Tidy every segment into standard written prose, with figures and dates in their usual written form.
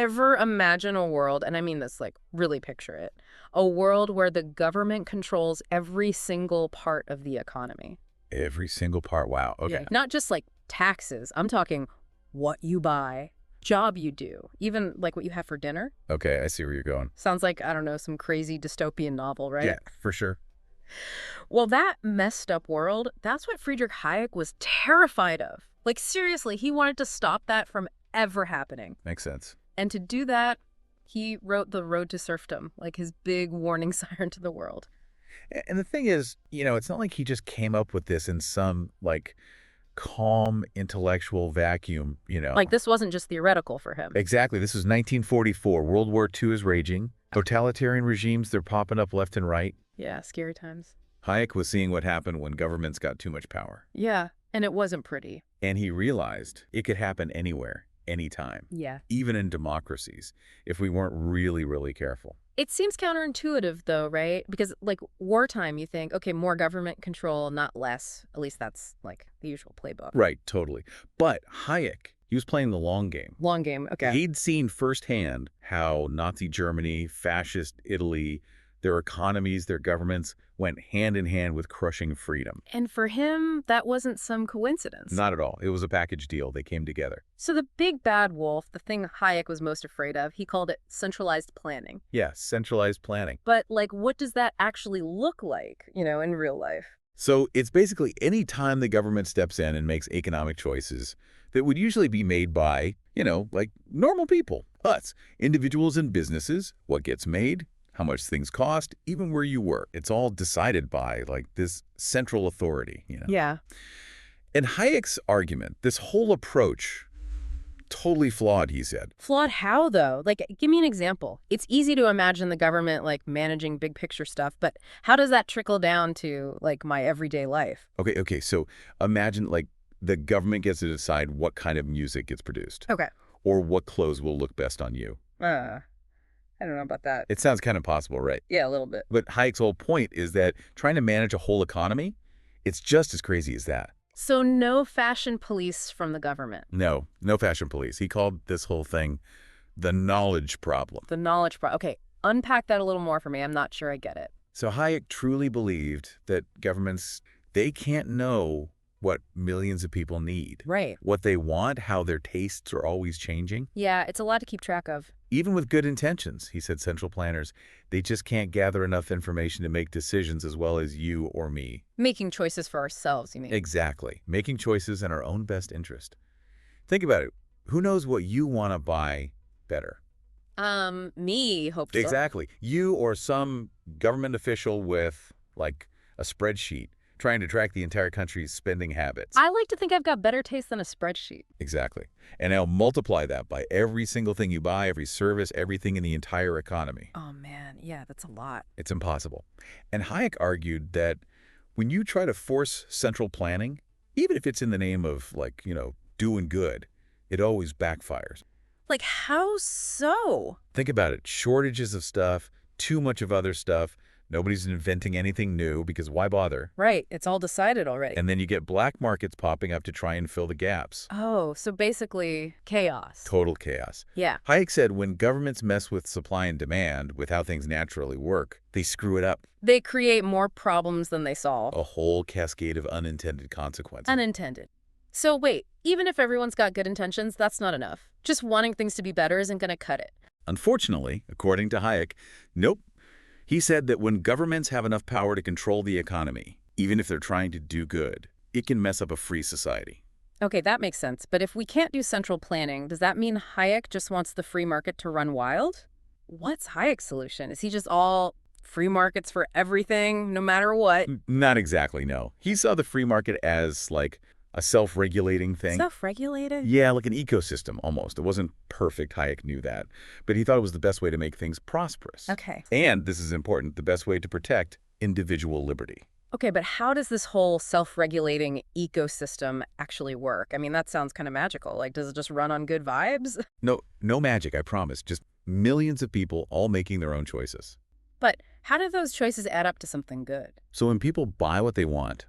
ever imagine a world, and I mean this, like, really picture it, a world where the government controls every single part of the economy? Every single part. Wow. Yeah. Okay. Not just, like, taxes. I'm talking what you buy, job you do, even, like, what you have for dinner. Okay, I see where you're going. Sounds like, I don't know, some crazy dystopian novel, right? Yeah, for sure. Well, that messed up world, that's what Friedrich Hayek was terrified of. Like, seriously, he wanted to stop that from ever happening. Makes sense. And to do that, he wrote The Road to Serfdom, like his big warning siren to the world. And the thing is, it's not like he just came up with this in some, like, calm intellectual vacuum. Like, this wasn't just theoretical for him. Exactly. This is 1944. World War II is raging. Totalitarian regimes, they're popping up left and right. Yeah, scary times. Hayek was seeing what happened when governments got too much power. Yeah, and it wasn't pretty. And he realized it could happen anywhere, anytime, Yeah. even in democracies, if we weren't really, really careful. It seems counterintuitive, though, right? Because, like, wartime, you think, okay, more government control, not less. At least that's, like, the usual playbook. Right, totally. But Hayek, he was playing the long game. Long game, okay. He'd seen firsthand how Nazi Germany, fascist Italy, their economies, their governments went hand in hand with crushing freedom. And for him, that wasn't some coincidence. Not at all. It was a package deal. They came together. So the big bad wolf, the thing Hayek was most afraid of, he called it centralized planning. Yeah, centralized planning. But, like, what does that actually look like, in real life? So it's basically any time the government steps in and makes economic choices that would usually be made by, like normal people, us, individuals and businesses, what gets made, how much things cost, even where you work. It's all decided by, like, this central authority, Yeah. And Hayek's argument, this whole approach, totally flawed, he said. Flawed how, though? Like, give me an example. It's easy to imagine the government, like, managing big picture stuff, but how does that trickle down to, like, my everyday life? Okay, so imagine, like, the government gets to decide what kind of music gets produced. Okay. Or what clothes will look best on you. I don't know about that. It sounds kind of impossible, right? Yeah, a little bit. But Hayek's whole point is that trying to manage a whole economy, it's just as crazy as that. So no fashion police from the government. No fashion police. He called this whole thing the knowledge problem. The knowledge Okay, unpack that a little more for me. I'm not sure I get it. So Hayek truly believed that governments, they can't know what millions of people need. Right. What they want, how their tastes are always changing. Yeah, it's a lot to keep track of. Even with good intentions, he said, central planners, they just can't gather enough information to make decisions as well as you or me. Making choices for ourselves, you mean? Exactly. Making choices in our own best interest. Think about it. Who knows what you want to buy better? Me, hopefully. Exactly. You or some government official with, like, a spreadsheet trying to track the entire country's spending habits. I like to think I've got better taste than a spreadsheet. Exactly. And now multiply that by every single thing you buy, every service, everything in the entire economy. Oh, man. Yeah, that's a lot. It's impossible. And Hayek argued that when you try to force central planning, even if it's in the name of, like, doing good, it always backfires. Like, how so? Think about it. Shortages of stuff, too much of other stuff. Nobody's inventing anything new because why bother? Right. It's all decided already. And then you get black markets popping up to try and fill the gaps. Oh, so basically chaos. Total chaos. Yeah. Hayek said when governments mess with supply and demand, with how things naturally work, they screw it up. They create more problems than they solve. A whole cascade of unintended consequences. Unintended. So wait, even if everyone's got good intentions, that's not enough. Just wanting things to be better isn't going to cut it. Unfortunately, according to Hayek, nope. He said that when governments have enough power to control the economy, even if they're trying to do good, it can mess up a free society. Okay, that makes sense. But if we can't do central planning, does that mean Hayek just wants the free market to run wild? What's Hayek's solution? Is he just all free markets for everything, no matter what? Not exactly, no. He saw the free market as, like, a self-regulating thing. Self-regulated? Yeah, like an ecosystem, almost. It wasn't perfect, Hayek knew that. But he thought it was the best way to make things prosperous. Okay. And, this is important, the best way to protect individual liberty. Okay, but how does this whole self-regulating ecosystem actually work? I mean, that sounds kind of magical. Like, does it just run on good vibes? No magic, I promise. Just millions of people all making their own choices. But how do those choices add up to something good? So when people buy what they want,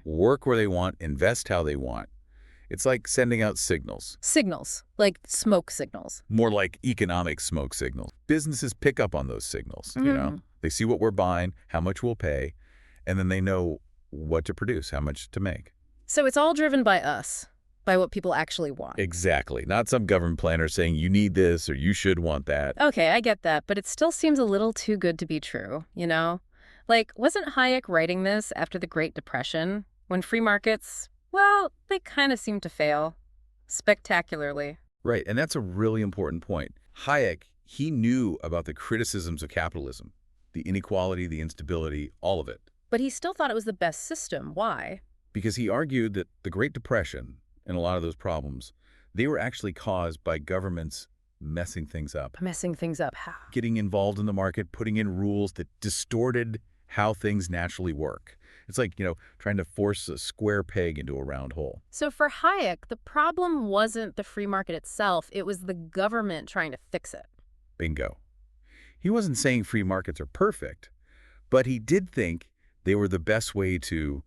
work where they want, invest how they want, It's like sending out signals. Signals, like smoke signals. More like economic smoke signals. Businesses pick up on those signals. They see what we're buying, how much we'll pay, and then they know what to produce, how much to make. So it's all driven by us, by what people actually want. Exactly. Not some government planner saying you need this or you should want that. Okay, I get that, but it still seems a little too good to be true, you know? Like, wasn't Hayek writing this after the Great Depression, when free markets, well, they kind of seemed to fail. Spectacularly. Right, and that's a really important point. Hayek, he knew about the criticisms of capitalism, the inequality, the instability, all of it. But he still thought it was the best system. Why? Because he argued that the Great Depression and a lot of those problems, they were actually caused by governments messing things up. Messing things up. How? Getting involved in the market, putting in rules that distorted how things naturally work. It's like, trying to force a square peg into a round hole. So for Hayek, the problem wasn't the free market itself. It was the government trying to fix it. Bingo. He wasn't saying free markets are perfect, but he did think they were the best way to,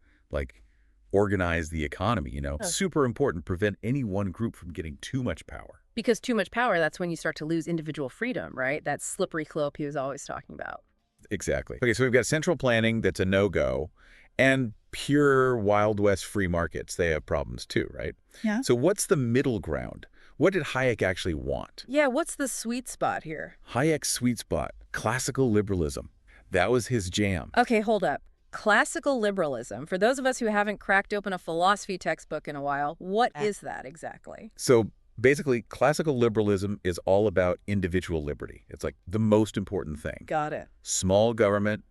organize the economy, Super important, prevent any one group from getting too much power. Because too much power, that's when you start to lose individual freedom, right? That slippery slope he was always talking about. Exactly. Okay, so we've got central planning that's a no-go, and pure Wild West free markets. They have problems too, right? Yeah. So what's the middle ground? What did Hayek actually want? Yeah, what's the sweet spot here? Hayek's sweet spot, classical liberalism. That was his jam. Okay, hold up. Classical liberalism. For those of us who haven't cracked open a philosophy textbook in a while, what is that exactly? So basically, classical liberalism is all about individual liberty. It's like the most important thing. Got it. Small government,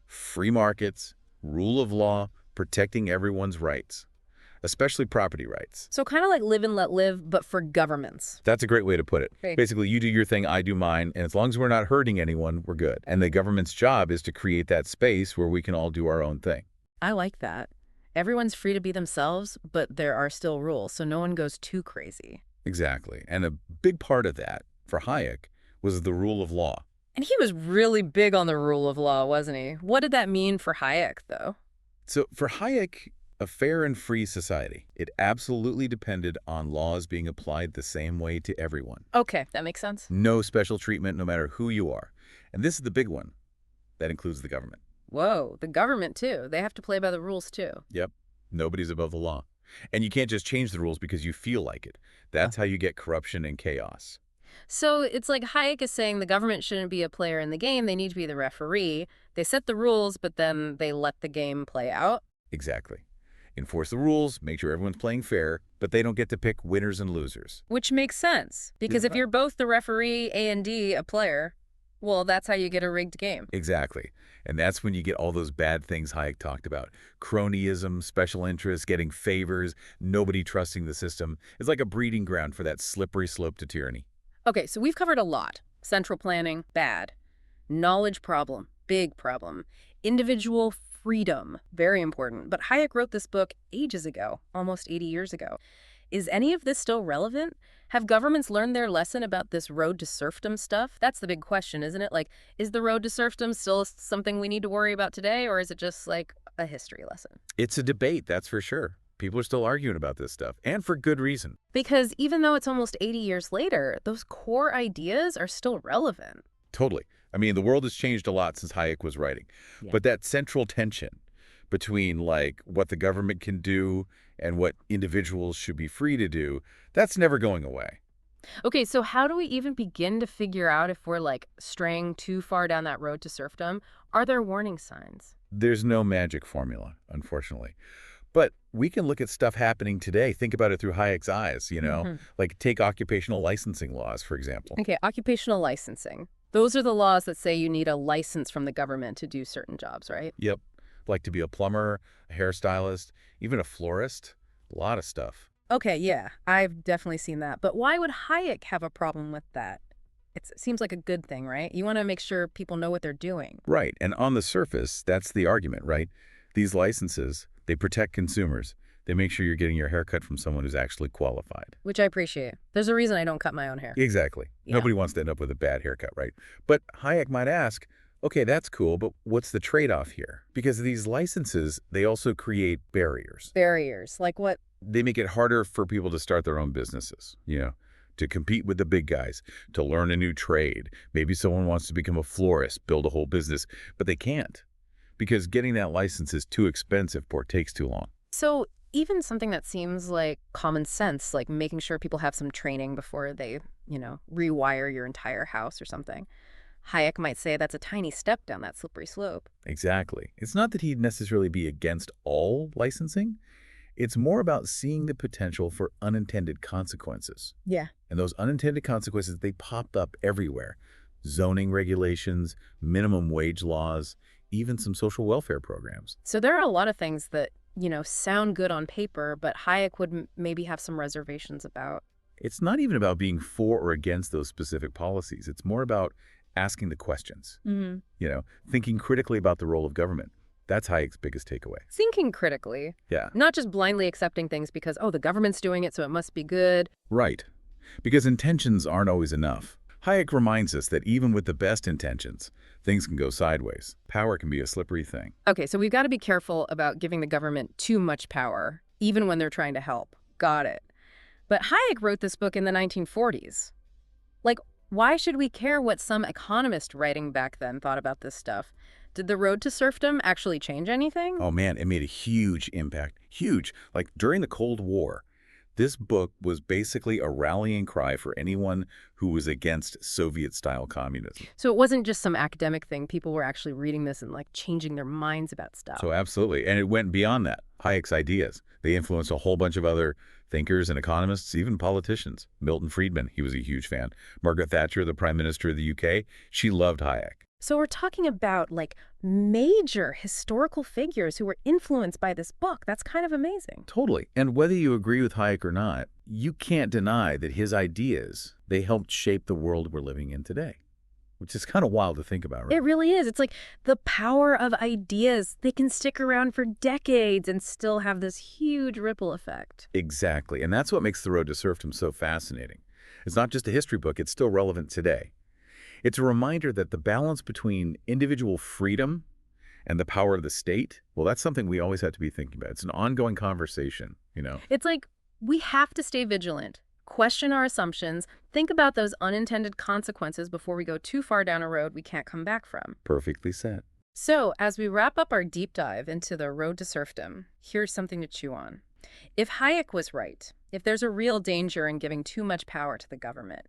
free markets, rule of law, protecting everyone's rights, especially property rights. So kind of like live and let live, but for governments. That's a great way to put it. Great. Basically, you do your thing, I do mine, and as long as we're not hurting anyone, we're good. And the government's job is to create that space where we can all do our own thing. I like that. Everyone's free to be themselves, but there are still rules, so no one goes too crazy. Exactly. And a big part of that, for Hayek, was the rule of law. And he was really big on the rule of law, wasn't he? What did that mean for Hayek, though? So for Hayek, a fair and free society, it absolutely depended on laws being applied the same way to everyone. Okay, that makes sense. No special treatment, no matter who you are. And this is the big one. That includes the government. Whoa, the government, too. They have to play by the rules, too. Yep. Nobody's above the law. And you can't just change the rules because you feel like it. That's how you get corruption and chaos. So it's like Hayek is saying the government shouldn't be a player in the game. They need to be the referee. They set the rules, but then they let the game play out. Exactly. Enforce the rules, make sure everyone's playing fair, but they don't get to pick winners and losers. Which makes sense, because if you're both the referee and a player, well, that's how you get a rigged game. Exactly. And that's when you get all those bad things Hayek talked about. Cronyism, special interests, getting favors, nobody trusting the system. It's like a breeding ground for that slippery slope to tyranny. Okay, so we've covered a lot. Central planning, bad. Knowledge problem, big problem. Individual freedom, very important. But Hayek wrote this book ages ago, almost 80 years ago. Is any of this still relevant? Have governments learned their lesson about this road to serfdom stuff? That's the big question, isn't it? Like, is the road to serfdom still something we need to worry about today, or is it just like a history lesson? It's a debate, that's for sure. People are still arguing about this stuff, and for good reason. Because even though it's almost 80 years later, those core ideas are still relevant. Totally. I mean, the world has changed a lot since Hayek was writing. Yeah. But that central tension between, what the government can do and what individuals should be free to do, that's never going away. Okay, so how do we even begin to figure out if we're, straying too far down that road to serfdom? Are there warning signs? There's no magic formula, unfortunately. But we can look at stuff happening today. Think about it through Hayek's eyes, Like take occupational licensing laws, for example. Okay, occupational licensing. Those are the laws that say you need a license from the government to do certain jobs, right? Yep. Like to be a plumber, a hairstylist, even a florist. A lot of stuff. Okay, yeah, I've definitely seen that. But why would Hayek have a problem with that? It seems like a good thing, right? You want to make sure people know what they're doing. Right. And on the surface, that's the argument, right? These licenses, they protect consumers. They make sure you're getting your hair cut from someone who's actually qualified. Which I appreciate. There's a reason I don't cut my own hair. Exactly. Yeah. Nobody wants to end up with a bad haircut, right? But Hayek might ask, okay, that's cool, but what's the trade-off here? Because these licenses, they also create barriers. Barriers. Like what They make it harder for people to start their own businesses, to compete with the big guys, to learn a new trade. Maybe someone wants to become a florist, build a whole business, but they can't because getting that license is too expensive or takes too long. So even something that seems like common sense, like making sure people have some training before they, rewire your entire house or something, Hayek might say that's a tiny step down that slippery slope. Exactly. It's not that he'd necessarily be against all licensing. It's more about seeing the potential for unintended consequences. Yeah. And those unintended consequences, they pop up everywhere. Zoning regulations, minimum wage laws, even some social welfare programs. So there are a lot of things that, sound good on paper, but Hayek would maybe have some reservations about. It's not even about being for or against those specific policies. It's more about asking the questions, thinking critically about the role of government. That's Hayek's biggest takeaway. Thinking critically. Yeah. Not just blindly accepting things because, the government's doing it, so it must be good. Right. Because intentions aren't always enough. Hayek reminds us that even with the best intentions, things can go sideways. Power can be a slippery thing. Okay, so we've got to be careful about giving the government too much power, even when they're trying to help. Got it. But Hayek wrote this book in the 1940s. Like, why should we care what some economist writing back then thought about this stuff? Did the road to serfdom actually change anything? Oh man, it made a huge impact. Huge. Like during the Cold War, this book was basically a rallying cry for anyone who was against Soviet-style communism. So it wasn't just some academic thing. People were actually reading this and changing their minds about stuff. So absolutely. And it went beyond that. Hayek's ideas, they influenced a whole bunch of other thinkers and economists, even politicians. Milton Friedman, he was a huge fan. Margaret Thatcher, the Prime Minister of the UK, she loved Hayek. So we're talking about major historical figures who were influenced by this book. That's kind of amazing. Totally. And whether you agree with Hayek or not, you can't deny that his ideas, they helped shape the world we're living in today, which is kind of wild to think about, right? It really is. It's like the power of ideas. They can stick around for decades and still have this huge ripple effect. Exactly. And that's what makes The Road to Serfdom so fascinating. It's not just a history book, it's still relevant today. It's a reminder that the balance between individual freedom and the power of the state, well, that's something we always have to be thinking about. It's an ongoing conversation, It's like we have to stay vigilant, question our assumptions, think about those unintended consequences before we go too far down a road we can't come back from. Perfectly said. So, as we wrap up our deep dive into the road to serfdom, here's something to chew on. If Hayek was right, if there's a real danger in giving too much power to the government,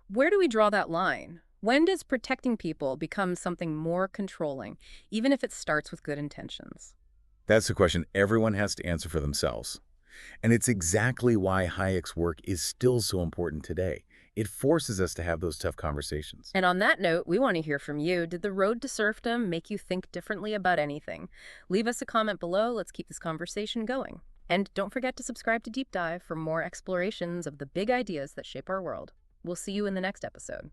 where do we draw that line? When does protecting people become something more controlling, even if it starts with good intentions? That's the question everyone has to answer for themselves. And it's exactly why Hayek's work is still so important today. It forces us to have those tough conversations. And on that note, we want to hear from you. Did the road to serfdom make you think differently about anything? Leave us a comment below. Let's keep this conversation going. And don't forget to subscribe to Deep Dive for more explorations of the big ideas that shape our world. We'll see you in the next episode.